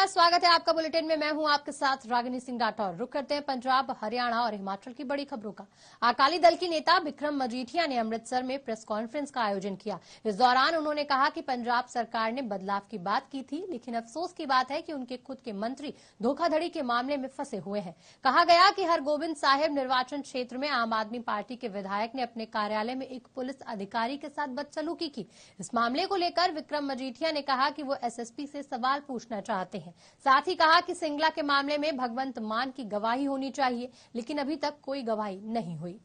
नमस्कार, स्वागत है आपका बुलेटिन में। मैं हूं आपके साथ रागिनी सिंह राठौर। रुक करते हैं पंजाब, हरियाणा और हिमाचल की बड़ी खबरों का। अकाली दल के नेता बिक्रम मजीठिया ने अमृतसर में प्रेस कॉन्फ्रेंस का आयोजन किया। इस दौरान उन्होंने कहा कि पंजाब सरकार ने बदलाव की बात की थी, लेकिन अफसोस की बात है कि उनके खुद के मंत्री धोखाधड़ी के मामले में फंसे हुए हैं। कहा गया कि हरगोबिंद साहिब निर्वाचन क्षेत्र में आम आदमी पार्टी के विधायक ने अपने कार्यालय में एक पुलिस अधिकारी के साथ बदसलूकी की। इस मामले को लेकर बिक्रम मजीठिया ने कहा कि वो एसएसपी से सवाल पूछना चाहते हैं। साथ ही कहा कि सिंगला के मामले में भगवंत मान की गवाही होनी चाहिए, लेकिन अभी तक कोई गवाही नहीं हुई।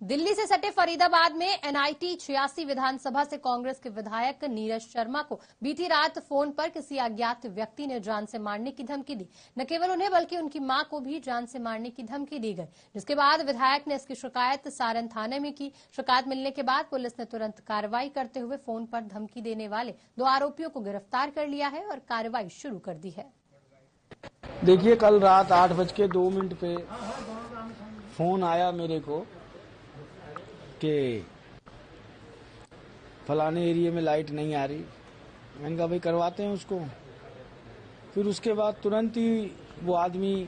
दिल्ली से सटे फरीदाबाद में एनआईटी 86 विधानसभा से कांग्रेस के विधायक नीरज शर्मा को बीती रात फोन पर किसी अज्ञात व्यक्ति ने जान से मारने की धमकी दी। न केवल उन्हें बल्कि उनकी मां को भी जान से मारने की धमकी दी गई, जिसके बाद विधायक ने इसकी शिकायत सारण थाने में की। शिकायत मिलने के बाद पुलिस ने तुरंत कार्रवाई करते हुए फोन पर धमकी देने वाले 2 आरोपियों को गिरफ्तार कर लिया है और कार्रवाई शुरू कर दी है। देखिए, कल रात 8:02 पे फोन आया मेरे को कि फलाने एरिया में लाइट नहीं आ रही। मैंने कहा भाई करवाते हैं उसको। फिर उसके बाद तुरंत ही वो आदमी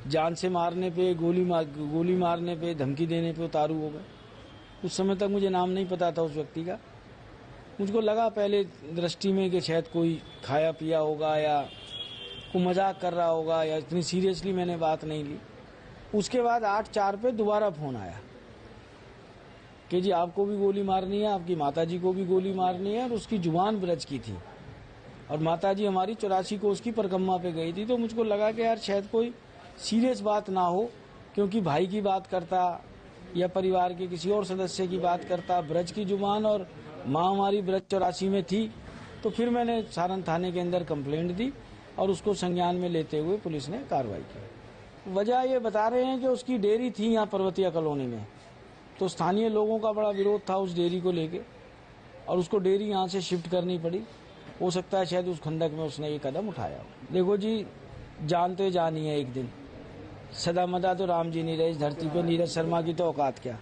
जान से मारने पे, गोली मारने पे, धमकी देने पे उतारू हो गए। उस समय तक मुझे नाम नहीं पता था उस व्यक्ति का। मुझको लगा पहले दृष्टि में कि शायद कोई खाया पिया होगा या कोई मजाक कर रहा होगा, या इतनी सीरियसली मैंने बात नहीं ली। उसके बाद 8:04 पे दोबारा फोन आया कि जी आपको भी गोली मारनी है, आपकी माताजी को भी गोली मारनी है, और उसकी जुबान ब्रज की थी और माताजी हमारी 84 को उसकी परिक्रमा पे गई थी। तो मुझको लगा कि यार शायद कोई सीरियस बात ना हो, क्योंकि भाई की बात करता या परिवार के किसी और सदस्य की बात करता, ब्रज की जुबान और माँ हमारी ब्रज 84 में थी। तो फिर मैंने सारण थाने के अंदर कंप्लेंट दी और उसको संज्ञान में लेते हुए पुलिस ने कार्रवाई की। वजह ये बता रहे हैं कि उसकी डेयरी थी यहाँ पर्वतीय कॉलोनी में, तो स्थानीय लोगों का बड़ा विरोध था उस डेयरी को लेके और उसको डेयरी यहाँ से शिफ्ट करनी पड़ी। हो सकता है शायद उस खंडक में उसने ये कदम उठाया। देखो जी, जान तो जान ही है एक दिन। सदा मदा तो राम जी नहीं रहे इस धरती पे, नीरज शर्मा की तो औकात क्या।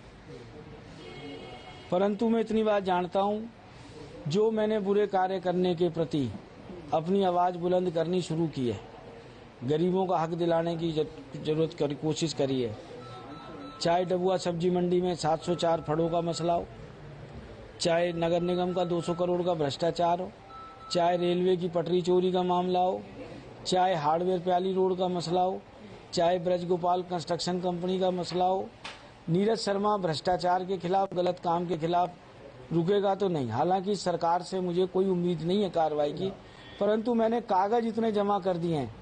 परंतु मैं इतनी बात जानता हूँ, जो मैंने बुरे कार्य करने के प्रति अपनी आवाज बुलंद करनी शुरू की है, गरीबों का हक दिलाने की जरूरत कोशिश करी है, चाहे डबुआ सब्जी मंडी में 704 फड़ों का मसला हो, चाहे नगर निगम का 200 करोड़ का भ्रष्टाचार हो, चाहे रेलवे की पटरी चोरी का मामला हो, चाहे हार्डवेयर प्याली रोड का मसला हो, चाहे ब्रज गोपाल कंस्ट्रक्शन कंपनी का मसला हो, नीरज शर्मा भ्रष्टाचार के खिलाफ, गलत काम के खिलाफ रुकेगा तो नहीं। हालांकि सरकार से मुझे कोई उम्मीद नहीं है कार्रवाई की, परंतु मैंने कागज इतने जमा कर दिए हैं।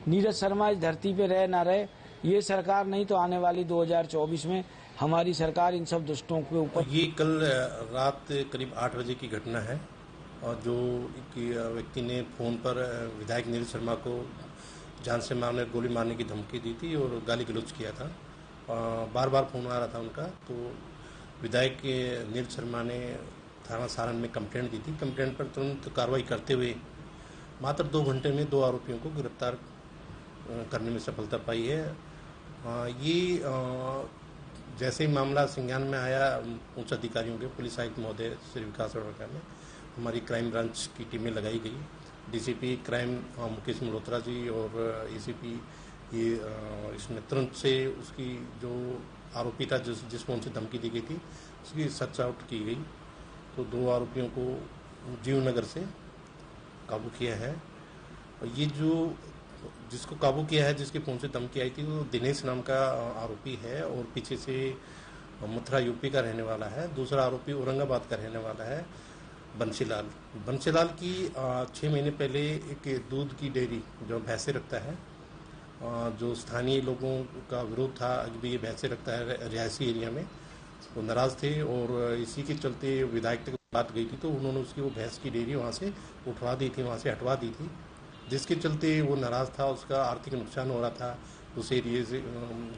नीरज शर्मा इस धरती पे रहे ना रहे, ये सरकार नहीं तो आने वाली 2024 में हमारी सरकार इन सब दुष्टों के ऊपर। ये कल रात करीब 8 बजे की घटना है और जो व्यक्ति ने फोन पर विधायक नीरज शर्मा को जान से मारने, गोली मारने की धमकी दी थी और गाली गलौज किया था। बार बार फोन आ रहा था उनका, तो विधायक नीरज शर्मा ने थाना सारण में कंप्लेंट दी थी। कंप्लेंट पर तुरंत कार्रवाई करते हुए मात्र 2 घंटे में 2 आरोपियों को गिरफ्तार करने में सफलता पाई है। ये जैसे ही मामला संज्ञान में आया, उच्च अधिकारियों के, पुलिस आयुक्त महोदय श्री विकास अरोड़ा में हमारी क्राइम ब्रांच की टीमें लगाई गई। डीसीपी क्राइम मुकेश मल्होत्रा जी और एसीपी ये इसमें तुरंत से उसकी जो आरोपी था जिस फोन से धमकी दी गई थी उसकी सर्च आउट की गई। तो 2 आरोपियों को जीवनगर से काबू किया है। और ये जो जिसको काबू किया है, जिसके फोन से धमकी आई थी, वो दिनेश नाम का आरोपी है और पीछे से मथुरा यूपी का रहने वाला है। दूसरा आरोपी औरंगाबाद का रहने वाला है बंसीलाल की 6 महीने पहले एक दूध की डेयरी जो भैंसे रखता है, जो स्थानीय लोगों का विरोध था अभी ये भैंसे रखता है रिहायशी एरिया में, वो नाराज थे और इसी के चलते विधायक तक बात गई थी। तो उन्होंने उसकी वो भैंस की डेयरी वहाँ से उठवा दी थी, वहाँ से हटवा दी थी, जिसके चलते वो नाराज था। उसका आर्थिक नुकसान हो रहा था उस एरिए से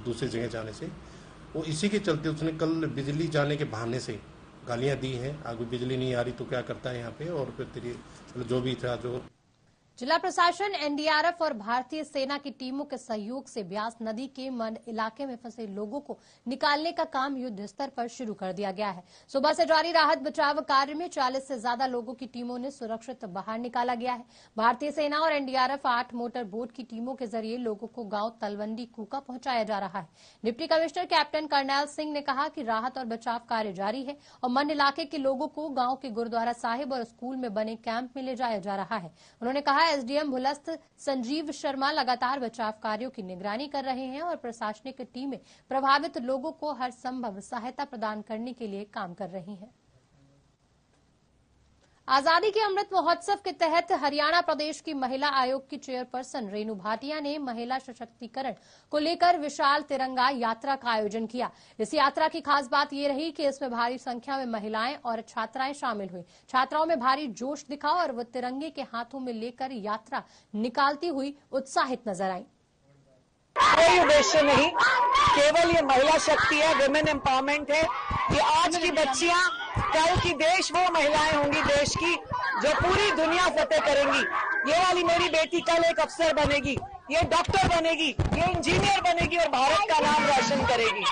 दूसरी जगह जाने से। वो इसी के चलते उसने कल बिजली जाने के बहाने से गालियां दी हैं। आगे बिजली नहीं आ रही तो क्या करता है यहाँ पे, और फिर तेरी जो भी था जो जिला प्रशासन, एनडीआरएफ और भारतीय सेना की टीमों के सहयोग से ब्यास नदी के मंड इलाके में फंसे लोगों को निकालने का काम युद्ध स्तर पर शुरू कर दिया गया है। सुबह से जारी राहत बचाव कार्य में 40 से ज्यादा लोगों की टीमों ने सुरक्षित बाहर निकाला गया है। भारतीय सेना और एनडीआरएफ 8 मोटर बोट की टीमों के जरिए लोगों को गांव तलवंडी कूका पहुंचाया जा रहा है। डिप्टी कमिश्नर कैप्टन कर्नैल सिंह ने कहा कि राहत और बचाव कार्य जारी है और मंड इलाके के लोगों को गांव के गुरुद्वारा साहिब और स्कूल में बने कैंप में ले जाया जा रहा है। उन्होंने कहा, एसडीएम भुलस्थ संजीव शर्मा लगातार बचाव कार्यों की निगरानी कर रहे हैं और प्रशासनिक टीमें प्रभावित लोगों को हर संभव सहायता प्रदान करने के लिए काम कर रही हैं। आजादी के अमृत महोत्सव के तहत हरियाणा प्रदेश की महिला आयोग की चेयरपर्सन रेणु भाटिया ने महिला सशक्तिकरण को लेकर विशाल तिरंगा यात्रा का आयोजन किया। इस यात्रा की खास बात ये रही कि इसमें भारी संख्या में महिलाएं और छात्राएं शामिल हुई। छात्राओं में भारी जोश दिखा और वो तिरंगे के हाथों में लेकर यात्रा निकालती हुई उत्साहित नजर आई। कोई उद्देश्य नहीं, केवल ये महिला शक्ति है, वुमेन एम्पावरमेंट है। ये आज की बच्चियां कल की देश वो महिलाएं होंगी देश की जो पूरी दुनिया फतेह करेंगी। ये वाली मेरी बेटी कल एक अफसर बनेगी, ये डॉक्टर बनेगी, ये इंजीनियर बनेगी और भारत का नाम रोशन करेगी।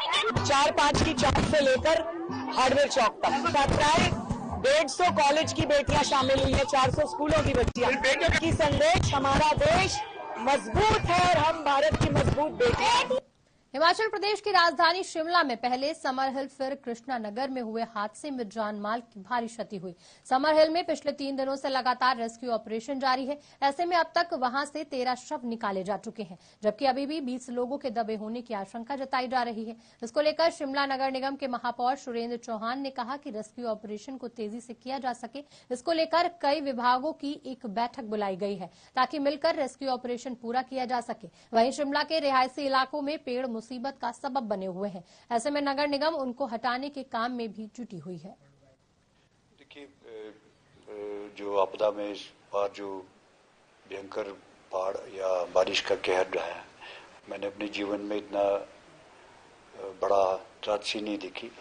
4-5 की चौक से लेकर हार्डवेयर चौक तक प्राय 150 कॉलेज की बेटियां शामिल हुई है, 400 स्कूलों की बच्चियां। की संदेश हमारा देश मजबूत है और हम भारत की मजबूत बेटियां। हिमाचल प्रदेश की राजधानी शिमला में पहले समर हिल फिर कृष्णा नगर में हुए हादसे में जान माल की भारी क्षति हुई। समर हिल में पिछले 3 दिनों से लगातार रेस्क्यू ऑपरेशन जारी है। ऐसे में अब तक वहां से 13 शव निकाले जा चुके हैं, जबकि अभी भी 20 लोगों के दबे होने की आशंका जताई जा रही है। इसको लेकर शिमला नगर निगम के महापौर सुरेंद्र चौहान ने कहा कि रेस्क्यू ऑपरेशन को तेजी से किया जा सके, इसको लेकर कई विभागों की एक बैठक बुलाई गई है ताकि मिलकर रेस्क्यू ऑपरेशन पूरा किया जा सके। वहीं शिमला के रिहायशी इलाकों में पेड़ मुसीबत का सबब बने हुए हैं। ऐसे में नगर निगम उनको हटाने के काम में भी जुटी हुई है। देखिए, जो आपदा में इस बार जो भयंकर बाढ़ या बारिश का कहर रहा है, मैंने अपने जीवन में इतना बड़ा त्रासदी नहीं देखी।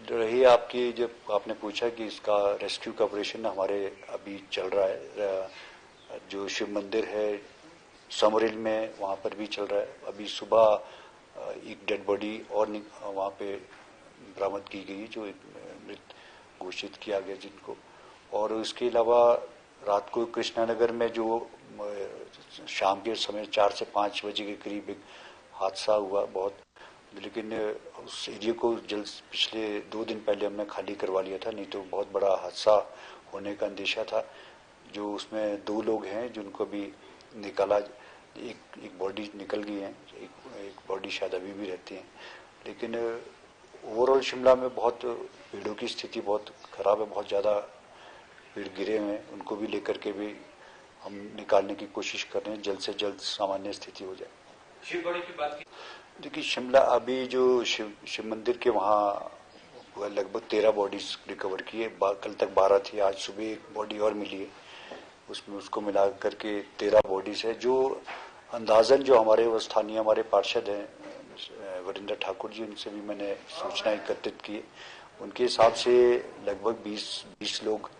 रही आपकी, जब आपने पूछा कि इसका रेस्क्यू का ऑपरेशन हमारे अभी चल रहा है, जो शिव मंदिर है समर हिल में, वहाँ पर भी चल रहा है। अभी सुबह एक डेड बॉडी और वहाँ पे बरामद की गई, जो मृत घोषित किया गया जिनको। और इसके अलावा रात को कृष्णानगर में जो शाम के समय 4 से 5 बजे के करीब एक हादसा हुआ बहुत, लेकिन उस एरिया को जल्द पिछले 2 दिन पहले हमने खाली करवा लिया था, नहीं तो बहुत बड़ा हादसा होने का अंदेशा था। जो उसमें 2 लोग हैं जिनको भी निकाला, एक बॉडी निकल गई है, एक बॉडी शायद अभी भी रहती है। लेकिन ओवरऑल शिमला में बहुत पेड़ों की स्थिति बहुत खराब है, बहुत ज़्यादा पेड़ गिरे हुए हैं, उनको भी लेकर के भी हम निकालने की कोशिश कर रहे हैं, जल्द से जल्द सामान्य स्थिति हो जाए। शिव बॉडी की बात की, देखिए शिमला अभी जो शिव मंदिर के वहाँ लगभग 13 बॉडीज रिकवर की है। कल तक 12 थी, आज सुबह एक बॉडी और मिली है, उसमें उसको मिला करके 13 बॉडीज है। जो अंदाजन जो हमारे स्थानीय हमारे पार्षद हैं वरिंदर ठाकुर जी, उनसे भी मैंने सूचना एकत्रित की। उनके हिसाब से लगभग 20 लोग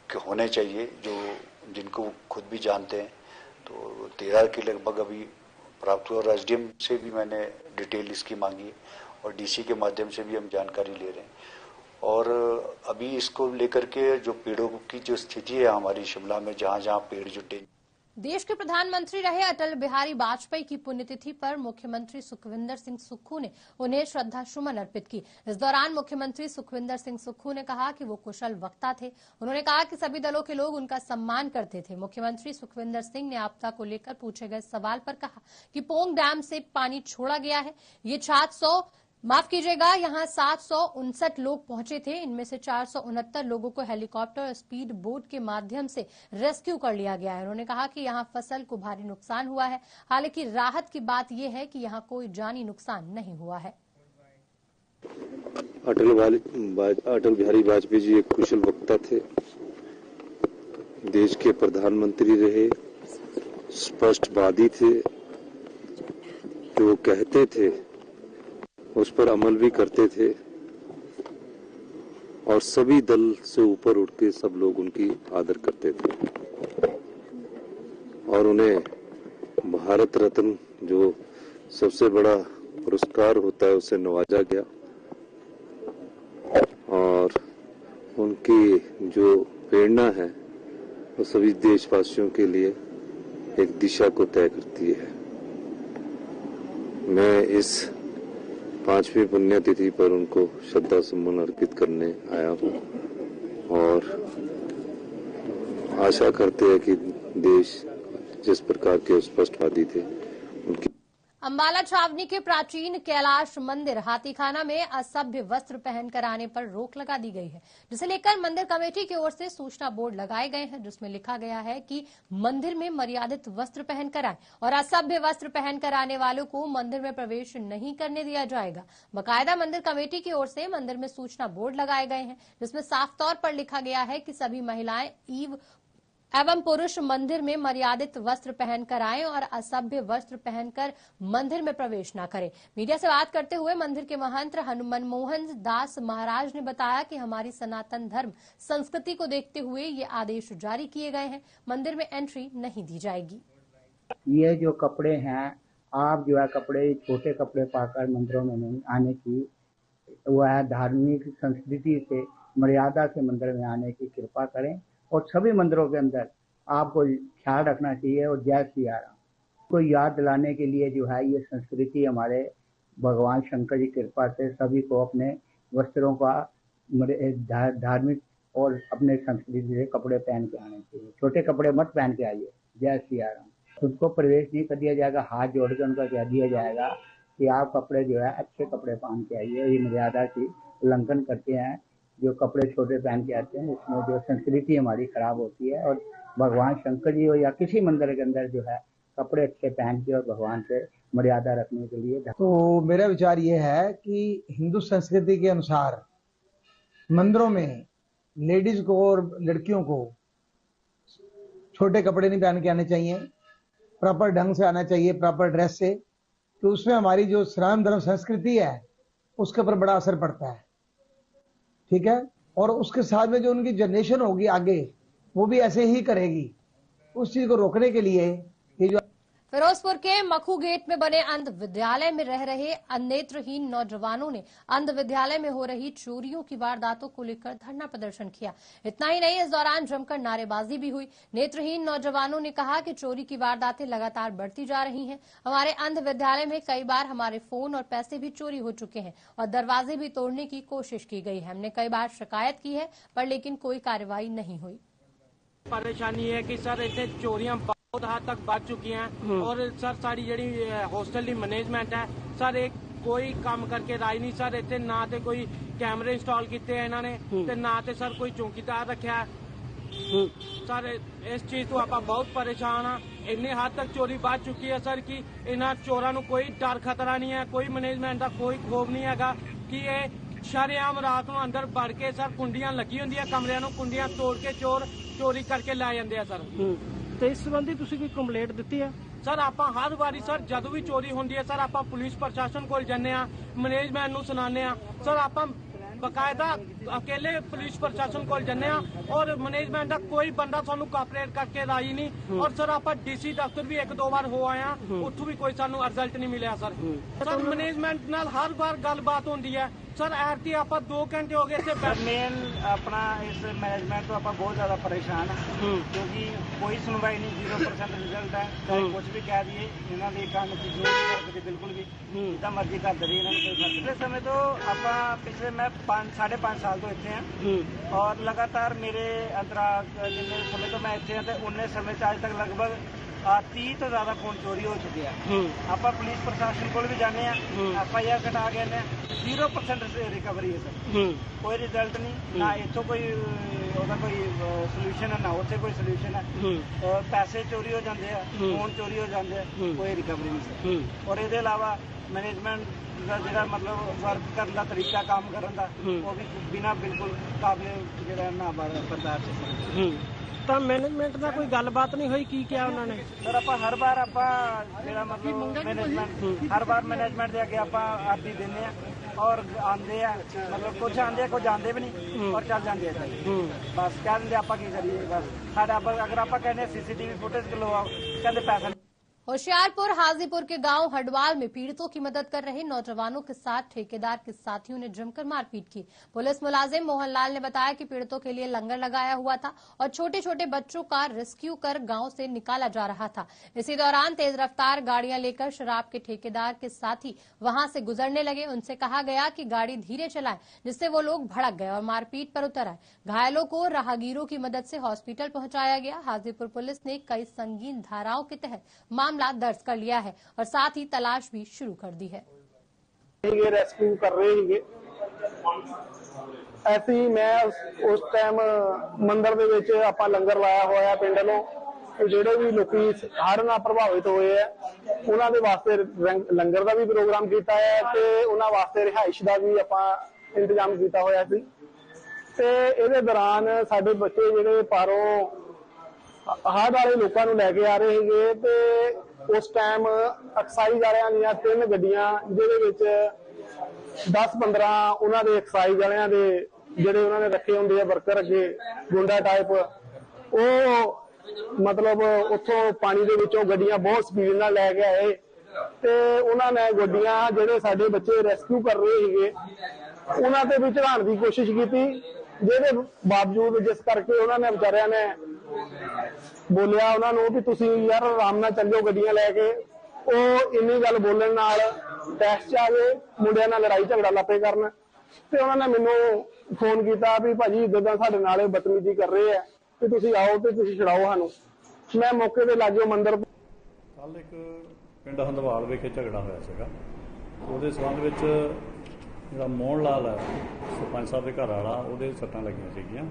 होने चाहिए जो जिनको खुद भी जानते हैं। तो 13 के लगभग अभी प्राप्त हुआ और एसडीएम से भी मैंने डिटेल इसकी मांगी है और डीसी के माध्यम से भी हम जानकारी ले रहे हैं। और अभी इसको लेकर के जो पेड़ों की जो स्थिति है हमारी शिमला में, जहां जहां पेड़ जुटे। देश के प्रधानमंत्री रहे अटल बिहारी वाजपेयी की पुण्यतिथि पर मुख्यमंत्री सुखविंदर सिंह सुक्खू ने उन्हें श्रद्धा सुमन अर्पित की। इस दौरान मुख्यमंत्री सुखविंदर सिंह सुक्खू ने कहा कि वो कुशल वक्ता थे। उन्होंने कहा कि सभी दलों के लोग उनका सम्मान करते थे। मुख्यमंत्री सुखविंदर सिंह ने आपदा को लेकर पूछे गए सवाल पर कहा कि पोंग डैम से पानी छोड़ा गया है, ये 759 लोग पहुंचे थे। इनमें से 469 लोगों को हेलीकॉप्टर और स्पीड बोट के माध्यम से रेस्क्यू कर लिया गया है। उन्होंने कहा कि यहां फसल को भारी नुकसान हुआ है, हालांकि राहत की बात यह है कि यहां कोई जानी नुकसान नहीं हुआ है। अटल बिहारी वाजपेयी जी एक कुशल वक्ता थे, देश के प्रधानमंत्री रहे, स्पष्टवादी थे, जो कहते थे उस पर अमल भी करते थे और सभी दल से ऊपर उठ के सब लोग उनकी आदर करते थे। और उन्हें भारत रत्न जो सबसे बड़ा पुरस्कार होता है उससे नवाजा गया और उनकी जो प्रेरणा है वो सभी देशवासियों के लिए एक दिशा को तय करती है। मैं इस 5वीं पुण्यतिथि पर उनको श्रद्धा सुमन अर्पित करने आया हूं और आशा करते हैं कि देश जिस प्रकार के स्पष्टवादी थे उनकी। अंबाला छावनी के प्राचीन कैलाश मंदिर हाथीखाना में असभ्य वस्त्र पहनकर आने पर रोक लगा दी गई है, जिसे लेकर मंदिर कमेटी की ओर से सूचना बोर्ड लगाए गए हैं, जिसमें लिखा गया है कि मंदिर में मर्यादित वस्त्र पहनकर आए और असभ्य वस्त्र पहनकर आने वालों को मंदिर में प्रवेश नहीं करने दिया जाएगा। बाकायदा मंदिर कमेटी की ओर से मंदिर में सूचना बोर्ड लगाए गए हैं, जिसमें साफ तौर पर लिखा गया है कि सभी महिलाएं एवं पुरुष मंदिर में मर्यादित वस्त्र पहनकर आएं और असभ्य वस्त्र पहनकर मंदिर में प्रवेश न करें। मीडिया से बात करते हुए मंदिर के महंत मनमोहन दास महाराज ने बताया कि हमारी सनातन धर्म संस्कृति को देखते हुए ये आदेश जारी किए गए हैं, मंदिर में एंट्री नहीं दी जाएगी। ये जो कपड़े हैं, आप जो है कपड़े छोटे कपड़े पाकर मंदिरों में नहीं आने की, वह धार्मिक संस्कृति से मर्यादा से मंदिर में आने की कृपा करें और सभी मंदिरों के अंदर आपको ख्याल रखना चाहिए। और जय श्री राम को याद दिलाने के लिए जो है ये संस्कृति हमारे भगवान शंकर जी कृपा से सभी को अपने वस्त्रों का धार्मिक और अपने संस्कृति से कपड़े पहन के आने चाहिए। छोटे कपड़े मत पहन के आइए। जय श्री राम। उनको प्रवेश नहीं कर दिया जाएगा, हाथ जोड़कर उनका कह दिया जाएगा कि आप कपड़े जो है अच्छे कपड़े पहन के आइए। ये मर्यादा की उल्लंघन करते हैं, जो कपड़े छोटे पहन के आते हैं, इसमें जो संस्कृति हमारी खराब होती है। और भगवान शंकर जी हो या किसी मंदिर के अंदर जो है कपड़े अच्छे पहन के और भगवान से मर्यादा रखने के लिए। तो मेरा विचार ये है कि हिंदू संस्कृति के अनुसार मंदिरों में लेडीज को और लड़कियों को छोटे कपड़े नहीं पहन के आने चाहिए, प्रॉपर ढंग से आना चाहिए, प्रॉपर ड्रेस से। तो उसमें हमारी जो सनातन धर्म संस्कृति है उसके ऊपर बड़ा असर पड़ता है, ठीक है। और उसके साथ में जो उनकी जनरेशन होगी आगे, वो भी ऐसे ही करेगी। उस चीज को रोकने के लिए ये जो फिरोजपुर के मखू गेट में बने अंध विद्यालय में रह रहे नेत्रहीन नौजवानों ने अंध विद्यालय में हो रही चोरियों की वारदातों को लेकर धरना प्रदर्शन किया। इतना ही नहीं, इस दौरान जमकर नारेबाजी भी हुई। नेत्रहीन नौजवानों ने कहा कि चोरी की वारदातें लगातार बढ़ती जा रही हैं। हमारे अंध विद्यालय में कई बार हमारे फोन और पैसे भी चोरी हो चुके हैं और दरवाजे भी तोड़ने की कोशिश की गई है। हमने कई बार शिकायत की है, पर लेकिन कोई कार्रवाई नहीं हुई। परेशानी है कि सर इतने चोरियां बहुत हद तक बढ़ चुकी हैं और सर साड़ी जी हॉस्टल की मैनेजमेंट है सर एक कोई काम करके राय नहीं सर। इतने ना तो कोई कैमरे इंस्टॉल किए इन्होंने ते ना तो सर कोई चौकीदार रखा है सर। इस चीज तो आप बहुत परेशान हाँ। इन्नी हद तक चोरी बढ़ चुकी है सर कि इन्होंने चोरों को कोई डर खतरा नहीं है, कोई मैनेजमेंट का कोई खौफ नहीं है कि ये शरेआम रात को अंदर बढ़ के सर कुंडियां लगी होंगी कमरियां कुंडियां तोड़ के चोर चोरी करके लै जाते हैं सर। ਤੇ ਇਸ ਸੰਬੰਧੀ ਤੁਸੀਂ ਕੋਈ ਕੰਪਲੇਂਟ ਦਿੱਤੀ ਹੈ? ਸਰ ਆਪਾਂ ਹਰ ਵਾਰੀ ਸਰ ਜਦੋਂ ਵੀ ਚੋਰੀ ਹੁੰਦੀ ਹੈ ਸਰ ਆਪਾਂ ਪੁਲਿਸ ਪ੍ਰਸ਼ਾਸਨ ਕੋਲ ਜਾਂਦੇ ਆ, ਮੈਨੇਜਮੈਂਟ ਨੂੰ ਸੁਣਾਉਂਦੇ ਆ ਸਰ। ਆਪਾਂ ਬਕਾਇਦਾ अकेले पुलिस प्रशासन को जाने और मैनेजमेंट का कोई बंदा सानू कोऑपरेट करके राजी नहीं। और सर आप डीसी दफ्तर भी 1-2 बार हो आए उठू भी कोई सानू रिजल्ट नहीं मिले सर। सर मैनेजमेंट नाल हर बार गलबात होती है सर। ऐरती आप 2 घंटे हो गए थे। मेन अपना इस मैनेजमेंट तो आप बहुत ज्यादा परेशान है क्योंकि कोई सुनवाई नहीं, 0% रिजल्ट है। चाहे कुछ भी कह दिए इन्होंने काम बिल्कुल भी जितना मर्जी करते रही इन्होंने। पिछले समय तो आप पिछले मैं 5.5 साल तो इतने हैं और लगातार मेरे अंदर जितने समय तो मैं इतने हैं उन्ने समय से आज तक लगभग 30 तो ज्यादा फोन चोरी हो चुके हैं। आप पुलिस प्रशासन को भी जाने FIR कटा गए 0% रिकवरी है सर। कोई रिजल्ट नहीं ना इतो कोई सोल्यूशन है ना उसे कोई सोल्यूशन है। पैसे चोरी हो जाते हैं, फोन चोरी हो जाते हैं, कोई रिकवरी नहीं सर। और ये अलावा मैनेजमेंट का जो मतलब वर्क करने का तरीका काम करने का वो भी बिना बिल्कुल काबिल जो ना बर्दाश्त है सर। ਤਾਂ ਮੈਨੇਜਮੈਂਟ ਦਾ ਕੋਈ ਗੱਲਬਾਤ ਨਹੀਂ ਹੋਈ? ਕੀ ਕਿਹਾ ਉਹਨਾਂ ਨੇ? ਸਰ ਆਪਾਂ ਹਰ ਵਾਰ ਆਪਾਂ ਜਿਹੜਾ ਮਤਲਬ ਮੈਨੇਜਮੈਂਟ ਹਰ ਵਾਰ ਮੈਨੇਜਮੈਂਟ ਦੇ ਅੱਗੇ ਆਪਾਂ ਅਰਜ਼ੀ ਦਿੰਦੇ ਆ और आंदे है मतलब कुछ आंदे कुछ आंदे भी नहीं और चल जाते हैं बस कह देंगे आप की करिए। बस साढ़े अगर आप कहने CCTV फुटेज लो कहते पैसा। होशियारपुर हाजीपुर के गांव हडवाल में पीड़ितों की मदद कर रहे नौजवानों के साथ ठेकेदार के साथियों ने जमकर मारपीट की। पुलिस मुलाजिम मोहनलाल ने बताया कि पीड़ितों के लिए लंगर लगाया हुआ था और छोटे छोटे बच्चों का रेस्क्यू कर गांव से निकाला जा रहा था। इसी दौरान तेज रफ्तार गाड़ियां लेकर शराब के ठेकेदार के साथी वहां से गुजरने लगे। उनसे कहा गया कि गाड़ी धीरे चलाएं, जिससे वो लोग भड़क गए और मारपीट पर उतर आए। घायलों को राहगीरों की मदद से हॉस्पिटल पहुंचाया गया। हाजीपुर पुलिस ने कई संगीन धाराओं के तहत मामला दर्ज कर लिया है और साथ ही तलाश भी शुरू कर दी है। ये रेस्क्यू कर रहे हैं। ऐसे ही मैं उस टाइम ਮੰਦਰ ਦੇ ਵਿੱਚ ਆਪਾਂ ਲੰਗਰ ਲਾਇਆ ਹੋਇਆ ਹੈ ਪਿੰਡ ਨੂੰ। ਜਿਹੜੇ ਵੀ ਲੋਕੀ ਹੜ੍ਹ ਨਾਲ ਪ੍ਰਭਾਵਿਤ ਹੋਏ ਆ ਉਹਨਾਂ ਦੇ ਵਾਸਤੇ ਲੰਗਰ ਦਾ ਵੀ ਪ੍ਰੋਗਰਾਮ ਕੀਤਾ ਹੈ ਤੇ ਉਹਨਾਂ ਵਾਸਤੇ ਰਿਹਾਇਸ਼ ਦਾ ਵੀ ਆਪਾਂ ਇੰਤਜ਼ਾਮ ਕੀਤਾ ਹੋਇਆ ਸੀ। ਤੇ ਇਹਦੇ ਦੌਰਾਨ ਸਾਡੇ ਬੱਚੇ ਜਿਹੜੇ ਪਾਰੋਂ ਹੜ੍ਹ ਵਾਲੇ ਲੋਕਾਂ ਨੂੰ ਲੈ ਕੇ ਆ ਰਹੇ ਹੈਗੇ ਤੇ उस टाइम एक्साइज वालियां ਦੀਆਂ 3 ਗੱਡੀਆਂ ਜਿਹਦੇ ਵਿੱਚ 10-15 ਉਹਨਾਂ ਦੇ एक्साइज ਵਾਲਿਆਂ ਦੇ ਜਿਹੜੇ ਉਹਨਾਂ ਨੇ ਰੱਖੇ ਹੁੰਦੇ ਆ ਵਰਕਰ ਅੱਗੇ ਗੁੰਡਾ ਟਾਈਪ ਉਹ ਮਤਲਬ ਉੱਥੋਂ ਪਾਣੀ ਦੇ ਵਿੱਚੋਂ ਗੱਡੀਆਂ ਬਹੁਤ ਸਪੀਡ ਨਾਲ ਲੈ ਕੇ ਆਏ ਤੇ ਉਹਨਾਂ ਨੇ ਗੱਡੀਆਂ ਜਿਹੜੇ ਸਾਡੇ ਬੱਚੇ ਰੈਸਕਿਊ ਕਰ ਰਹੇ ਸੀਗੇ ਉਹਨਾਂ ਤੇ ਵੀ ਚੜਾਉਣ ਦੀ ਕੋਸ਼ਿਸ਼ ਕੀਤੀ ਜਿਹਦੇ ਬਾਵਜੂਦ ਜਿਸ ਕਰਕੇ ਉਹਨਾਂ ਨੇ ਵਿਚਾਰਿਆਂ ਨੇ बोलिया उन्होंने भी तुसी यार आराम नाल चल जाओ गड्डियां लैके। इन्नी गल बोलने नाल टैक्स च आ गए, मुंडियां नाल लड़ाई झगड़ा लापे करन ते उन्होंने मैनू फोन किया भी भाजी इदां साडे नाल बदतमीजी कर रहे हैं कि तुसी आओ ते तुसी छड़ाओ सानू। मैं मौके ते लागे मंदिर कल एक पिंड हंदवाल विखे झगड़ा होया सीगा। ਉਹਦੇ ਸੰਬੰਧ ਵਿੱਚ ਜਿਹੜਾ ਮੋਹਨ ਲਾਲ ਹੈ ਸਰਪੰਚ ਸਾਹਿਬ ਦੇ ਘਰ ਵਾਲਾ ਉਹਦੇ ਸੱਟਾਂ ਲੱਗੀਆਂ ਸੀਗੀਆਂ।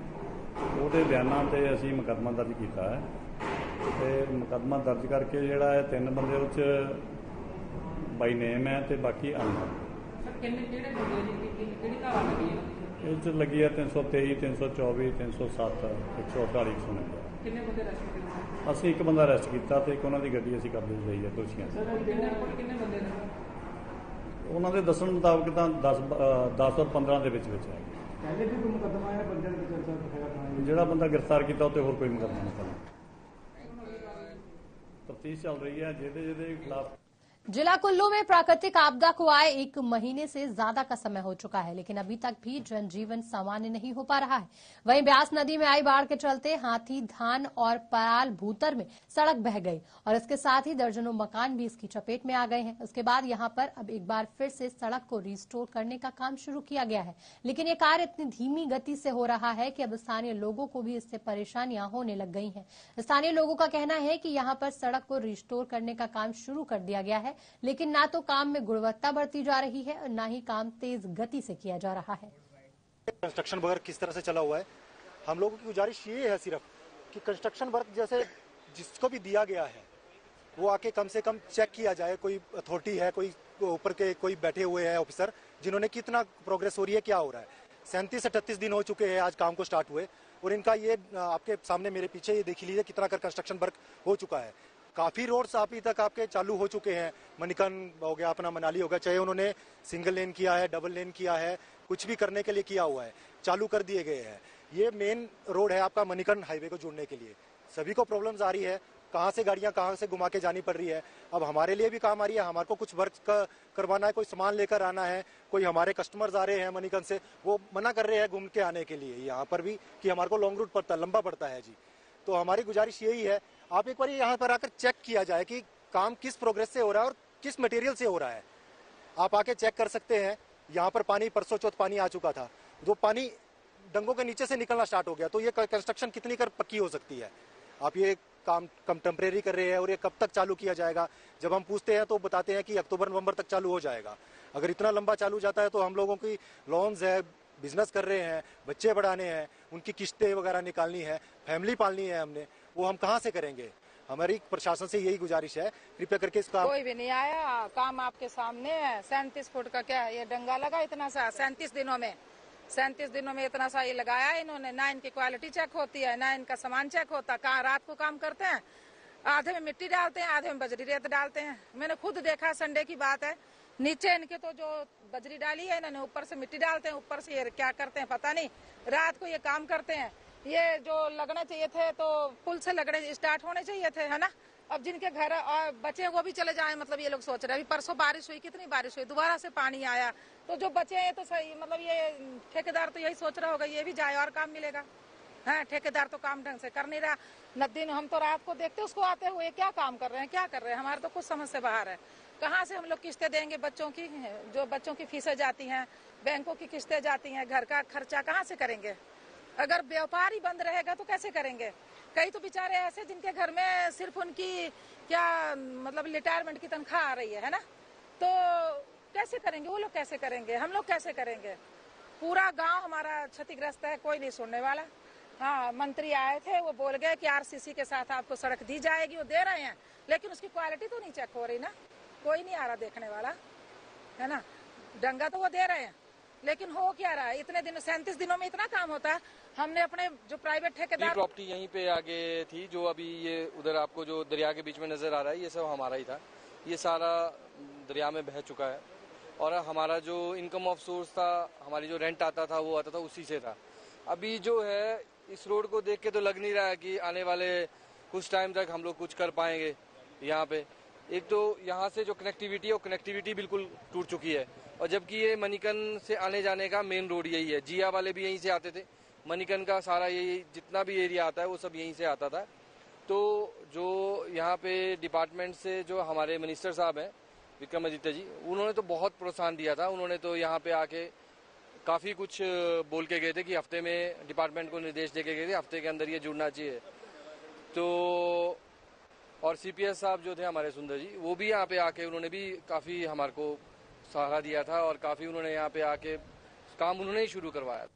ਉਹਦੇ ਬਿਆਨਾਂ ਤੇ ਅਸੀਂ ਮੁਕੱਦਮਾ ਦਰਜ ਕੀਤਾ ਹੈ ਤੇ ਮੁਕੱਦਮਾ ਦਰਜ ਕਰਕੇ ਜਿਹੜਾ ਹੈ 3 ਬੰਦੇ ਉਹ 'ਚ ਬਾਈ ਨੇਮ ਹੈ ਤੇ ਬਾਕੀ ਅਨਨੋਨ। ਸਰ ਕਿਹੜੇ ਬੰਦੇ ਕਿਹੜੀ ਧਾਰਾ ਲੱਗੀ ਹੈ? ਇਹ 'ਚ ਲੱਗੀ ਹੈ 323 324 307 148 149। ਕਿੰਨੇ ਬੰਦੇ ਅਰੈਸਟ ਕੀਤੇ? ਅਸੀਂ ਇੱਕ ਬੰਦਾ ਅਰੈਸਟ ਕੀਤਾ ਤੇ ਇੱਕ ਉਹਨਾਂ ਦੀ ਗੱਡੀ ਅਸੀਂ ਕਬਜ਼ੇ 'ਚ ਲਈ ਹੈ ਦੋਸ਼ੀਆਂ। ਸਰ ਕਿੰਨੇ ਬੰਦੇ ਨੇ? ਉਹਨਾਂ ਦੇ ਦੱਸਣ ਮੁਤਾਬਕ ਤਾਂ 10 ਔਰ 15 ਦੇ ਵਿੱਚ ਹੈ। ਪਹਿਲੇ ਵੀ ਕੋਈ ਮੁਕੱਦਮਾ ਹੈ ਬੰਦੇ ਦੇ ਵਿੱਚ ਜਿਹੜਾ ਬੰਦਾ ਗ੍ਰਿਫਤਾਰ ਕੀਤਾ ਉੱਤੇ ਹੋਰ ਕੋਈ ਮੁਕੱਦਮਾ ਨਹੀਂ ਚੱਲਦਾ। तफ्तीश चल रही है ਜਿਹਦੇ खिलाफ। जिला कुल्लू में प्राकृतिक आपदा को आए 1 महीने से ज्यादा का समय हो चुका है, लेकिन अभी तक भी जनजीवन सामान्य नहीं हो पा रहा है। वहीं ब्यास नदी में आई बाढ़ के चलते हाथी धान और पराल भूतर में सड़क बह गई और इसके साथ ही दर्जनों मकान भी इसकी चपेट में आ गए हैं। उसके बाद यहां पर अब एक बार फिर से सड़क को रिस्टोर करने का काम शुरू किया गया है, लेकिन ये कार्य इतनी धीमी गति से हो रहा है कि अब स्थानीय लोगों को भी इससे परेशानियां होने लग गई हैं। स्थानीय लोगों का कहना है कि यहाँ पर सड़क को रिस्टोर करने का काम शुरू कर दिया गया है, लेकिन ना तो काम में गुणवत्ता बढ़ती जा रही है और ना ही काम तेज गति से किया जा रहा है। कंस्ट्रक्शन वर्क किस तरह से चला हुआ है, हम लोगों की गुजारिश ये है सिर्फ कि कंस्ट्रक्शन वर्क जैसे जिसको भी दिया गया है वो आके कम से कम चेक किया जाए। कोई अथॉरिटी है, कोई ऊपर के कोई बैठे हुए हैं ऑफिसर जिन्होंने कितना प्रोग्रेस हो रही है, क्या हो रहा है। 37-38 दिन हो चुके हैं आज काम को स्टार्ट हुए और इनका ये आपके सामने मेरे पीछे ये देख लीजिए कितना कर कंस्ट्रक्शन वर्क हो चुका है। काफी रोड्स अभी तक आपके चालू हो चुके हैं। मणिकर्ण हो गया, अपना मनाली हो गया, चाहे उन्होंने सिंगल लेन किया है, डबल लेन किया है, कुछ भी करने के लिए किया हुआ है, चालू कर दिए गए हैं। ये मेन रोड है आपका मणिकर्ण हाईवे को जोड़ने के लिए। सभी को प्रॉब्लम्स आ रही है, कहाँ से गाड़ियाँ कहाँ से घुमा के जानी पड़ रही है। अब हमारे लिए भी काम आ रही है, हमारे को कुछ वर्क करवाना है, कोई सामान लेकर आना है, कोई हमारे कस्टमर्स आ रहे हैं मणिकर्ण से, वो मना कर रहे हैं घूम के आने के लिए यहाँ पर भी कि हमारे को लॉन्ग रूट पड़ता है, लंबा पड़ता है जी। तो हमारी गुजारिश यही है आप एक बार यहाँ पर आकर चेक किया जाए कि काम किस प्रोग्रेस से हो रहा है और किस मटेरियल से हो रहा है। आप आके चेक कर सकते हैं। यहाँ पर पानी परसों चौथ पानी आ चुका था, जो पानी डंगों के नीचे से निकलना स्टार्ट हो गया, तो ये कंस्ट्रक्शन कितनी कर पक्की हो सकती है। आप ये काम कम टेम्परेरी कर रहे हैं और ये कब तक चालू किया जाएगा। जब हम पूछते हैं तो बताते हैं कि अक्टूबर नवंबर तक चालू हो जाएगा। अगर इतना लंबा चालू जाता है तो हम लोगों की लोन्स है, बिजनेस कर रहे हैं, बच्चे बढ़ाने हैं, उनकी किस्तें वगैरह निकालनी है, फैमिली पालनी है हमने, वो हम कहाँ से करेंगे। हमारी प्रशासन से यही गुजारिश है, कृपया करके इसका। कोई भी नहीं आया, काम आपके सामने है। 37 फुट का क्या है ये डंगा लगा इतना सा 37 दिनों में इतना सा ये लगाया इन्होंने। ना इनकी क्वालिटी चेक होती है, ना इनका सामान चेक होता। कहाँ रात को काम करते हैं, आधे में मिट्टी डालते हैं, आधे में बजरी रेत डालते हैं। मैंने खुद देखा, संडे की बात है, नीचे इनके तो जो बजरी डाली है इन्होंने, ऊपर से मिट्टी डालते हैं, ऊपर से ये क्या करते हैं पता नहीं। रात को ये काम करते हैं। ये जो लगने चाहिए थे तो पुल से लगने स्टार्ट होने चाहिए थे, है ना। अब जिनके घर और बचे वो भी चले जाएं, मतलब ये लोग सोच रहे हैं। अभी परसों बारिश हुई, कितनी बारिश हुई, दोबारा से पानी आया, तो जो बचे हैं तो सही, मतलब ये ठेकेदार तो यही सोच रहा होगा ये भी जाए और काम मिलेगा। हाँ, ठेकेदार तो काम ढंग से कर नहीं रहा। न दिन हम तो रात को देखते उसको आते हुए, क्या काम कर रहे हैं, क्या कर रहे हैं, हमारे तो कुछ समझ से बाहर है। कहाँ से हम लोग किस्तें देंगे बच्चों की, जो बच्चों की फीसें जाती हैं, बैंकों की किस्तें जाती हैं, घर का खर्चा कहाँ से करेंगे? अगर व्यापार ही बंद रहेगा तो कैसे करेंगे? कई तो बेचारे ऐसे जिनके घर में सिर्फ उनकी क्या मतलब रिटायरमेंट की तनख्वाह आ रही है ना, तो कैसे करेंगे वो लोग, कैसे करेंगे, हम लोग कैसे करेंगे? पूरा गांव हमारा क्षतिग्रस्त है, कोई नहीं सुनने वाला। हाँ, मंत्री आए थे, वो बोल गए कि आरसीसी के साथ आपको सड़क दी जाएगी, वो दे रहे हैं, लेकिन उसकी क्वालिटी तो नहीं चेक हो रही ना, कोई नहीं आ रहा देखने वाला, है ना। डंगा तो वो दे रहे हैं, लेकिन हो क्या रहा है? इतने दिन 37 दिनों में इतना काम होता है। हमने अपने जो प्राइवेट ठेकेदार, प्रॉपर्टी यहीं पे आगे थी, जो अभी ये उधर आपको जो दरिया के बीच में नजर आ रहा है, ये सब हमारा ही था। ये सारा दरिया में बह चुका है, और हमारा जो इनकम ऑफ सोर्स था, हमारी जो रेंट आता था वो आता था उसी से था। अभी जो है इस रोड को देख के तो लग नहीं रहा है कि आने वाले कुछ टाइम तक हम लोग कुछ कर पाएंगे यहाँ पे। एक तो यहाँ से जो कनेक्टिविटी है वो कनेक्टिविटी बिल्कुल टूट चुकी है, और जबकि ये मणिकर्ण से आने जाने का मेन रोड यही है। जिया वाले भी यहीं से आते थे, मणिकर्ण का सारा यही जितना भी एरिया आता है वो सब यहीं से आता था। तो जो यहाँ पे डिपार्टमेंट से जो हमारे मिनिस्टर साहब हैं विक्रमादित्य जी, उन्होंने तो बहुत प्रोत्साहन दिया था। उन्होंने तो यहाँ पे आके काफ़ी कुछ बोल के गए थे कि हफ्ते में डिपार्टमेंट को निर्देश दे के गए थे हफ्ते के अंदर ये जुड़ना चाहिए। तो और सीपीएस साहब जो थे हमारे सुंदर जी, वो भी यहाँ पे आके उन्होंने भी काफ़ी हमारे को सहारा दिया था, और काफ़ी उन्होंने यहाँ पे आके काम उन्होंने ही शुरू करवाया।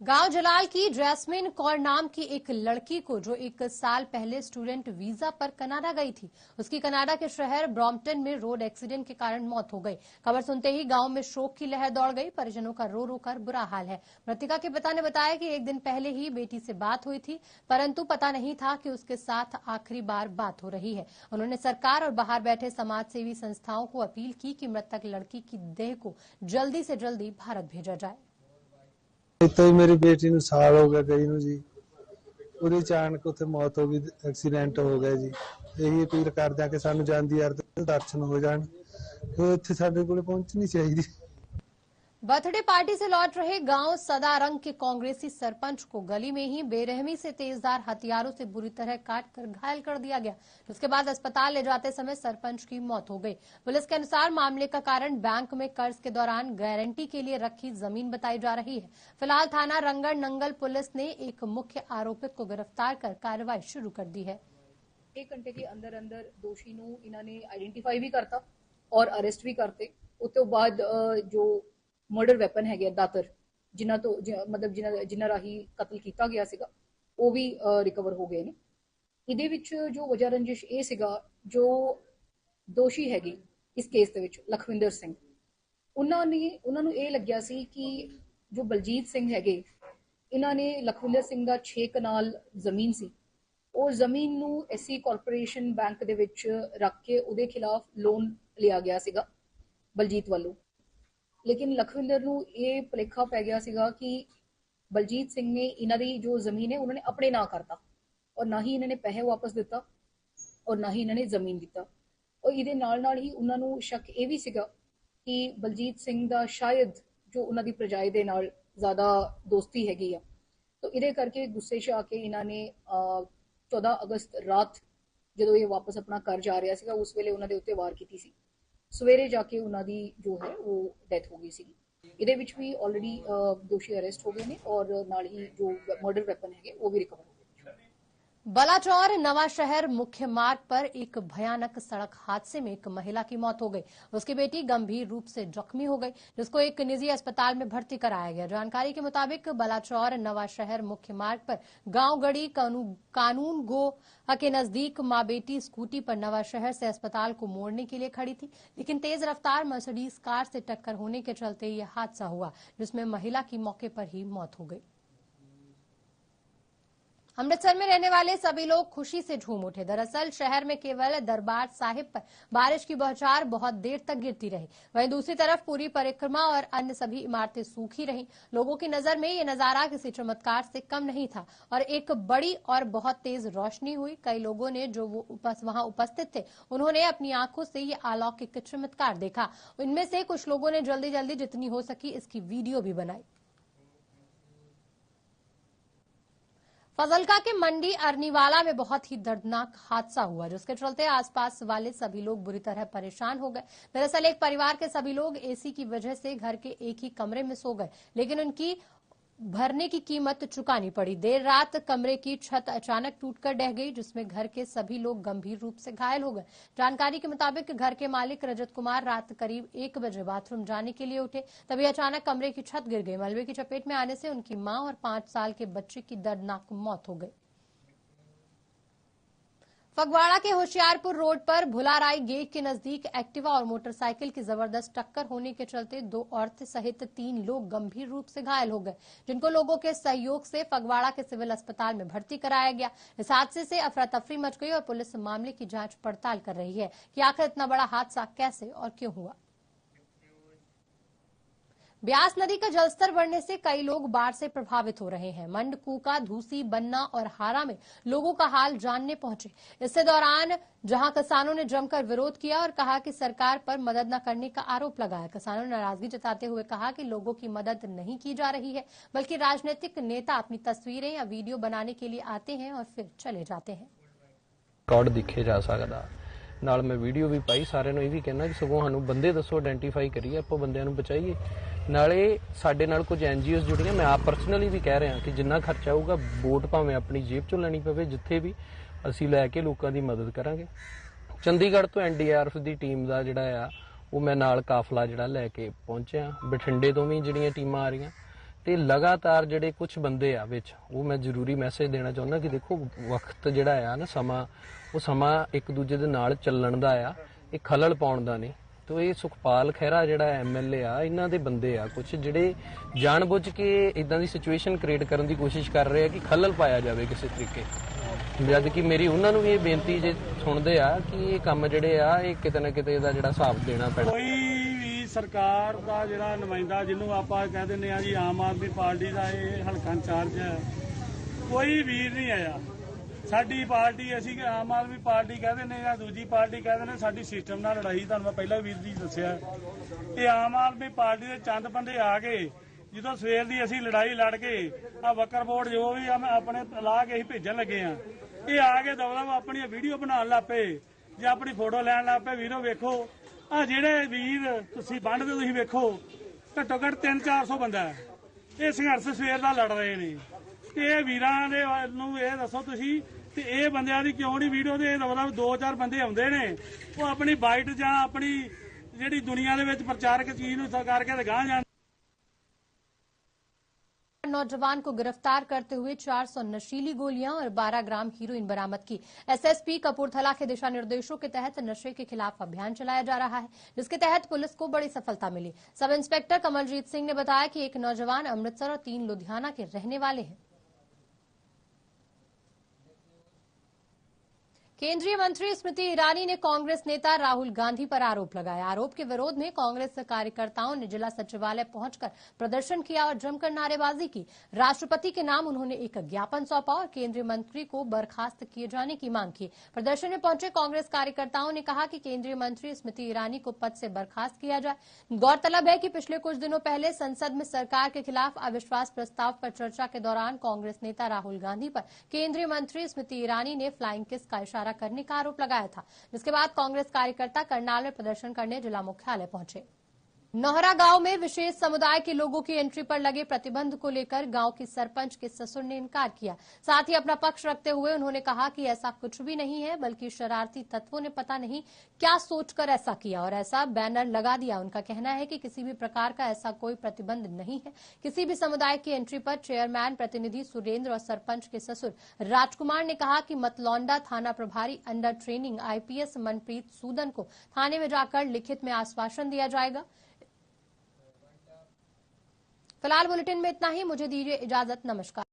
गांव जलाल की जैस्मिन कौर नाम की एक लड़की को, जो 1 साल पहले स्टूडेंट वीजा पर कनाडा गई थी, उसकी कनाडा के शहर ब्रॉम्पटन में रोड एक्सीडेंट के कारण मौत हो गई। खबर सुनते ही गांव में शोक की लहर दौड़ गई। परिजनों का रो रो कर बुरा हाल है। मृतका के पिता ने बताया कि 1 दिन पहले ही बेटी से बात हुई थी, परंतु पता नहीं था कि उसके साथ आखिरी बार बात हो रही है। उन्होंने सरकार और बाहर बैठे समाज सेवी संस्थाओं को अपील की कि मृतक लड़की की देह को जल्दी से जल्दी भारत भेजा जाए। तो मेरी बेटी ਨੂੰ ਸਾਲ ਹੋ ਗਿਆ ਗਈ ਨੂੰ ਜੀ, ਉਹਦੀ ਅਚਾਨਕ ਉੱਥੇ ਮੌਤ ਹੋ ਗਈ, ਐਕਸੀਡੈਂਟ ਹੋ ਗਿਆ ਜੀ। ਇਹੀ ਅਪੀਲ ਕਰਦੇ ਆ ਕਿ ਸਾਨੂੰ ਜਾਂਦੀ ਯਾਰ ਦਰਸ਼ਨ ਹੋ ਜਾਣ, ਉਹ ਇੱਥੇ ਸਾਡੇ ਕੋਲੇ ਪਹੁੰਚਣੀ ਚਾਹੀਦੀ। बर्थडे पार्टी से लौट रहे गांव सदारंग के कांग्रेसी सरपंच को गली में ही बेरहमी से तेजधार हथियारों से बुरी तरह काटकर घायल कर दिया गया, जिसके बाद अस्पताल ले जाते समय सरपंच की मौत हो गई। पुलिस के अनुसार मामले का कारण बैंक में कर्ज के दौरान गारंटी के लिए रखी जमीन बताई जा रही है। फिलहाल थाना रंगड़ नंगल पुलिस ने एक मुख्य आरोपित को गिरफ्तार कर कार्रवाई शुरू कर दी है। 1 घंटे के अंदर अंदर दोषी ਨੂੰ ਇਹਨਾਂ ਨੇ ਆਈਡੈਂਟੀਫਾਈ ਵੀ ਕਰਤਾ ਔਰ ਅਰੈਸਟ ਵੀ ਕਰਤੇ। ਉਸ ਤੋਂ ਬਾਅਦ ਜੋ ਮਰਡਰ ਵੈਪਨ ਹੈਗੇ ਦਾਤਰ, ਜਿਨ੍ਹਾਂ ਤੋਂ ਮਤਲਬ ਜਿਨ੍ਹਾਂ ਰਾਹੀਂ ਕਤਲ ਕੀਤਾ ਗਿਆ ਸੀਗਾ, ਉਹ ਵੀ ਰਿਕਵਰ ਹੋ ਗਏ ਨੇ। ਇਹਦੇ ਵਿੱਚ ਜੋ ਵਜ੍ਹਾ ਰੰਜਿਸ਼ ਇਹ ਸੀਗਾ, ਜੋ ਦੋਸ਼ੀ ਹੈਗੇ ਇਸ ਕੇਸ ਦੇ ਵਿੱਚ ਲਖਵਿੰਦਰ ਸਿੰਘ, ਉਹਨਾਂ ਨੂੰ ਇਹ ਲੱਗਿਆ ਸੀ ਕਿ ਜੋ ਬਲਜੀਤ ਸਿੰਘ ਹੈਗੇ, ਇਹਨਾਂ ਨੇ ਲਖਵਿੰਦਰ ਸਿੰਘ ਦਾ 6 ਕਨਾਲ ਜ਼ਮੀਨ ਸੀ, ਉਹ ਜ਼ਮੀਨ ਨੂੰ ਐਸਸੀ ਕਾਰਪੋਰੇਸ਼ਨ ਬੈਂਕ ਦੇ ਵਿੱਚ ਰੱਖ ਕੇ ਉਹਦੇ ਖਿਲਾਫ ਲੋਨ ਲਿਆ ਗਿਆ ਸੀਗਾ ਬਲਜੀਤ ਵੱਲੋਂ। लेकिन लखविंदर ਨੂੰ ਇਹ ਭੁਲੇਖਾ ਪੈ ਗਿਆ ਸੀਗਾ ਕਿ ਬਲਜੀਤ ਸਿੰਘ ਨੇ ਇਹਨਾਂ ਦੀ ਜੋ ਜ਼ਮੀਨ ਹੈ ਉਹਨਾਂ ਨੇ ਆਪਣੇ ਨਾਂ ਕਰਤਾ, ਔਰ ਨਾ ਹੀ ਇਹਨਾਂ ਨੇ ਪੈਸੇ ਵਾਪਸ ਦਿੱਤਾ ਔਰ ਨਾ ਹੀ ਇਹਨਾਂ ਨੇ ਜ਼ਮੀਨ ਦਿੱਤਾ। ਔਰ ਇਹਦੇ ਨਾਲ ਹੀ ਉਹਨਾਂ ਨੂੰ ਸ਼ੱਕ ਇਹ ਵੀ ਸੀਗਾ ਕਿ ਬਲਜੀਤ ਸਿੰਘ ਦਾ ਸ਼ਾਇਦ ਜੋ ਉਹਨਾਂ ਦੀ ਪ੍ਰਜਾਈ ਦੇ ਨਾਲ ਜ਼ਿਆਦਾ ਦੋਸਤੀ ਹੈਗੀ ਆ, ਤਾਂ ਇਹਦੇ ਕਰਕੇ ਗੁੱਸੇ 'ਚ ਆ ਕੇ ਇਹਨਾਂ ਨੇ 14 ਅਗਸਤ ਰਾਤ ਜਦੋਂ ਇਹ ਵਾਪਸ ਆਪਣਾ ਘਰ ਜਾ ਰਿਹਾ ਸੀਗਾ, ਉਸ ਵੇਲੇ ਉਹਨਾਂ ਦੇ ਉੱਤੇ ਵਾਰ ਕੀਤੀ ਸੀ। ਸਵੇਰੇ ਜਾ ਕੇ ਉਹਨਾਂ ਦੀ ਜੋ ਹੈ ਉਹ ਡੈਥ ਹੋ ਗਈ ਸੀ। ਇਹਦੇ ਵਿੱਚ ਵੀ ਆਲਰੇਡੀ ਦੋਸ਼ੀ ਅਰੈਸਟ ਹੋ ਗਏ ਨੇ ਔਰ ਨਾਲ ਹੀ ਜੋ ਮਰਡਰ ਵੈਪਨ ਹੈਗੇ ਉਹ ਵੀ ਰਿਕਵਰ ਹੋ ਗਏ। बलाचौर नवा शहर मुख्य मार्ग पर एक भयानक सड़क हादसे में एक महिला की मौत हो गई। उसकी बेटी गंभीर रूप से जख्मी हो गई, जिसको एक निजी अस्पताल में भर्ती कराया गया। जानकारी के मुताबिक बलाचौर नवा शहर मुख्य मार्ग पर गांव गढ़ी कानून गो के नजदीक मां बेटी स्कूटी पर नवा शहर से अस्पताल को मोड़ने के लिए खड़ी थी, लेकिन तेज रफ्तार मर्सिडीज कार से टक्कर होने के चलते यह हादसा हुआ, जिसमें महिला की मौके पर ही मौत हो गई। अमृतसर में रहने वाले सभी लोग खुशी से झूम उठे। दरअसल शहर में केवल दरबार साहिब पर बारिश की बौछार बहुत देर तक गिरती रही। वहीं दूसरी तरफ पूरी परिक्रमा और अन्य सभी इमारतें सूखी रहीं। लोगों की नजर में ये नजारा किसी चमत्कार से कम नहीं था और एक बड़ी और बहुत तेज रोशनी हुई। कई लोगों ने जो वहां उपस्थित थे उन्होंने अपनी आंखों से ये अलौकिक चमत्कार देखा। इनमें से कुछ लोगों ने जल्दी जल्दी जितनी हो सकी इसकी वीडियो भी बनाई। फजलका के मंडी अरनीवाला में बहुत ही दर्दनाक हादसा हुआ, जिसके चलते आसपास वाले सभी लोग बुरी तरह परेशान हो गए। दरअसल एक परिवार के सभी लोग एसी की वजह से घर के एक ही कमरे में सो गए, लेकिन उनकी भरने की कीमत चुकानी पड़ी। देर रात कमरे की छत अचानक टूटकर ढह गई, जिसमें घर के सभी लोग गंभीर रूप से घायल हो गए। जानकारी के मुताबिक घर के मालिक रजत कुमार रात करीब 1 बजे बाथरूम जाने के लिए उठे, तभी अचानक कमरे की छत गिर गई। मलबे की चपेट में आने से उनकी मां और 5 साल के बच्चे की दर्दनाक मौत हो गई। फगवाड़ा के होशियारपुर रोड पर भुलाराई गेट के नजदीक एक्टिवा और मोटरसाइकिल की जबरदस्त टक्कर होने के चलते 2 औरतें सहित 3 लोग गंभीर रूप से घायल हो गए, जिनको लोगों के सहयोग से फगवाड़ा के सिविल अस्पताल में भर्ती कराया गया। इस हादसे से अफरा तफरी मच गई और पुलिस मामले की जांच पड़ताल कर रही है कि आखिर इतना बड़ा हादसा कैसे और क्यों हुआ। ब्यास नदी का जलस्तर बढ़ने से कई लोग बाढ़ से प्रभावित हो रहे हैं। मंड, कूका, धूसी, बन्ना और हारा में लोगों का हाल जानने पहुंचे। इससे दौरान जहां किसानों ने जमकर विरोध किया और कहा कि सरकार पर मदद न करने का आरोप लगाया। किसानों ने नाराजगी जताते हुए कहा कि लोगों की मदद नहीं की जा रही है, बल्कि राजनीतिक नेता अपनी तस्वीरें या वीडियो बनाने के लिए आते हैं और फिर चले जाते हैं। रिकॉर्ड दिखे जा सकता ਨਾਲ मैं वीडियो भी पाई। सारे ਨੂੰ ਇਹ ਵੀ ਕਹਿਣਾ ਕਿ ਸਗੋਂ ਸਾਨੂੰ ਬੰਦੇ ਦੱਸੋ, ਆਇਡੈਂਟੀਫਾਈ ਕਰੀਏ, ਆਪਾਂ ਬੰਦਿਆਂ ਨੂੰ ਬਚਾਈਏ। ਨਾਲੇ ਸਾਡੇ ਨਾਲ ਕੁਝ ਐਨਜੀਓਜ਼ ਜੁੜੀਆਂ। ਮੈਂ ਆਪ ਪਰਸਨਲੀ ਵੀ ਕਹਿ ਰਿਹਾ ਕਿ ਜਿੰਨਾ ਖਰਚਾ ਆਊਗਾ ਵੋਟ ਭਾਵੇਂ ਆਪਣੀ ਜੇਬ ਚੋਂ ਲੈਣੀ ਪਵੇ, ਜਿੱਥੇ ਵੀ ਅਸੀਂ ਲੈ ਕੇ ਲੋਕਾਂ ਦੀ ਮਦਦ ਕਰਾਂਗੇ। ਚੰਡੀਗੜ੍ਹ ਤੋਂ ਐਨਡੀਆਰਐਫ ਦੀ ਟੀਮ ਦਾ ਜਿਹੜਾ ਆ ਉਹ ਮੈਂ ਨਾਲ ਕਾਫਲਾ ਜਿਹੜਾ ਲੈ ਕੇ ਪਹੁੰਚਿਆ। ਬਠਿੰਡੇ ਤੋਂ ਵੀ ਜਿਹੜੀਆਂ ਟੀਮਾਂ ਆ ਰਹੀਆਂ ਤੇ ਲਗਾਤਾਰ ਜਿਹੜੇ ਕੁਝ ਬੰਦੇ ਆ ਵਿੱਚ ਉਹ ਮੈਂ ਜ਼ਰੂਰੀ ਮੈਸੇਜ ਦੇਣਾ ਚਾਹੁੰਦਾ ਕਿ ਦੇਖੋ ਵਕਤ ਜਿਹੜਾ ਆ ਨਾ ਸਮਾਂ ਉਹ ਸਮਾਂ ਇੱਕ ਦੂਜੇ ਦੇ ਨਾਲ ਚੱਲਣ ਦਾ ਆ, ਇਹ ਖਲਲ ਪਾਉਣ ਦਾ ਨਹੀਂ। तो ये सुखपाल खैरा जिहड़ा MLA आ, इन्हां दे बंदे आ कुछ जिहड़े जानबुझ के इदां दी सिचुएशन क्रिएट करन दी कोशिश कर रहे हैं कि खलल पाया जाए किसी तरीके। जद कि मेरी उन्हां नूं भी ये बेनती जे सुणदे आ कि ये काम जिहड़े आ ये किते ना किते इहदा जिहड़ा हिसाब देना पैना। कोई भी सरकार दा जिहड़ा नुमाइंदा जिन्हों आपां कह दिंदे आ जी आम आदमी पार्टी दा ये हलका इंचार्ज है, कोई वीर नहीं आया। साडी पार्टी असीं आम आदमी पार्टी कह दिंदे आ, दूजी पार्टी कह दिंदे साडी सिस्टम नाल लड़ाई। तुहानूं मैं पहिलां वीर जी दस्सिआ ये आम आदमी पार्टी दे चंद बंदे आ गए ਜਦੋਂ ਸਵੇਰ ਦੀ ਅਸੀਂ ਲੜਾਈ ਲੜ ਕੇ ਆ ਵਕਰ ਬੋਰਡ ਜੋ ਵੀ ਆ ਮੈਂ ਆਪਣੇ ਲਾ ਕੇ ਅਸੀਂ ਭੇਜਣ ਲੱਗੇ ਆ, ਇਹ ਆ ਕੇ ਦਵਲਾ ਆਪਣੀਆਂ ਵੀਡੀਓ ਬਣਾਉਣ ਲੱਗ ਪਏ ਜਾਂ ਆਪਣੀ ਫੋਟੋ ਲੈਣ ਲੱਗ ਪਏ। ਵੀਰੋ ਵੇਖੋ ਆ ਜਿਹੜੇ ਵੀਰ ਤੁਸੀਂ ਬੰਦ ਦੇ ਤੁਸੀਂ ਵੇਖੋ ਘੱਟੋ ਘੱਟ 300-400 ਬੰਦਾ ਇਹ ਸੰਘਰਸ਼ ਸਵੇਰ ਦਾ ਲੜ ਰਹੇ ਨੇ। ਤੇ ਇਹ ਵੀਰਾਂ ਦੇ ਨੂੰ ਇਹ ਦੱਸੋ ਤੁਸੀਂ ਤੇ ਇਹ ਬੰਦਿਆਂ ਦੀ ਕਿਉਂ ਨਹੀਂ ਵੀਡੀਓ ਦੇ ਦਵਲਾ 2-4 ਬੰਦੇ ਆਉਂਦੇ ਨੇ ਉਹ ਆਪਣੀ ਬਾਈਟ ਜਾਂ ਆਪਣੀ ਜਿਹੜੀ ਦੁਨੀਆ ਦੇ ਵਿੱਚ ਪ੍ਰਚਾਰਕ ਚੀਜ਼ ਨੂੰ ਕਰਕੇ ਤੇ ਗਾਂਹ ਜਾਣ। नौजवान को गिरफ्तार करते हुए 400 नशीली गोलियां और 12 ग्राम हीरोइन बरामद की। एसएसपी कपूरथला के दिशा निर्देशों के तहत नशे के खिलाफ अभियान चलाया जा रहा है, जिसके तहत पुलिस को बड़ी सफलता मिली। सब इंस्पेक्टर कमलजीत सिंह ने बताया कि एक नौजवान अमृतसर और 3 लुधियाना के रहने वाले हैं। केंद्रीय मंत्री स्मृति ईरानी ने कांग्रेस नेता राहुल गांधी पर आरोप लगाया। आरोप के विरोध में कांग्रेस कार्यकर्ताओं ने जिला सचिवालय पहुंचकर प्रदर्शन किया और जमकर नारेबाजी की। राष्ट्रपति के नाम उन्होंने एक ज्ञापन सौंपा और केंद्रीय मंत्री को बर्खास्त किए जाने की मांग की। प्रदर्शन में पहुंचे कांग्रेस कार्यकर्ताओं ने कहा कि केंद्रीय मंत्री स्मृति ईरानी को पद से बर्खास्त किया जाए। गौरतलब है कि पिछले कुछ दिनों पहले संसद में सरकार के खिलाफ अविश्वास प्रस्ताव पर चर्चा के दौरान कांग्रेस नेता राहुल गांधी पर केंद्रीय मंत्री स्मृति ईरानी ने फ्लाइंग किस का इशारा करने का आरोप लगाया था, जिसके बाद कांग्रेस कार्यकर्ता करनाल में प्रदर्शन करने जिला मुख्यालय पहुंचे। नोहरा गांव में विशेष समुदाय के लोगों की एंट्री पर लगे प्रतिबंध को लेकर गांव की सरपंच के ससुर ने इनकार किया। साथ ही अपना पक्ष रखते हुए उन्होंने कहा कि ऐसा कुछ भी नहीं है, बल्कि शरारती तत्वों ने पता नहीं क्या सोचकर ऐसा किया और ऐसा बैनर लगा दिया। उनका कहना है कि किसी भी प्रकार का ऐसा कोई प्रतिबंध नहीं है। किसी भी समुदाय की एंट्री पर चेयरमैन प्रतिनिधि सुरेंद्र और सरपंच के ससुर राजकुमार ने कहा कि मतलौंडा थाना प्रभारी under training IPS Manpreet Sudan को थाने में जाकर लिखित में आश्वासन दिया जाएगा। फिलहाल बुलेटिन में इतना ही। मुझे दीजिए इजाजत। नमस्कार।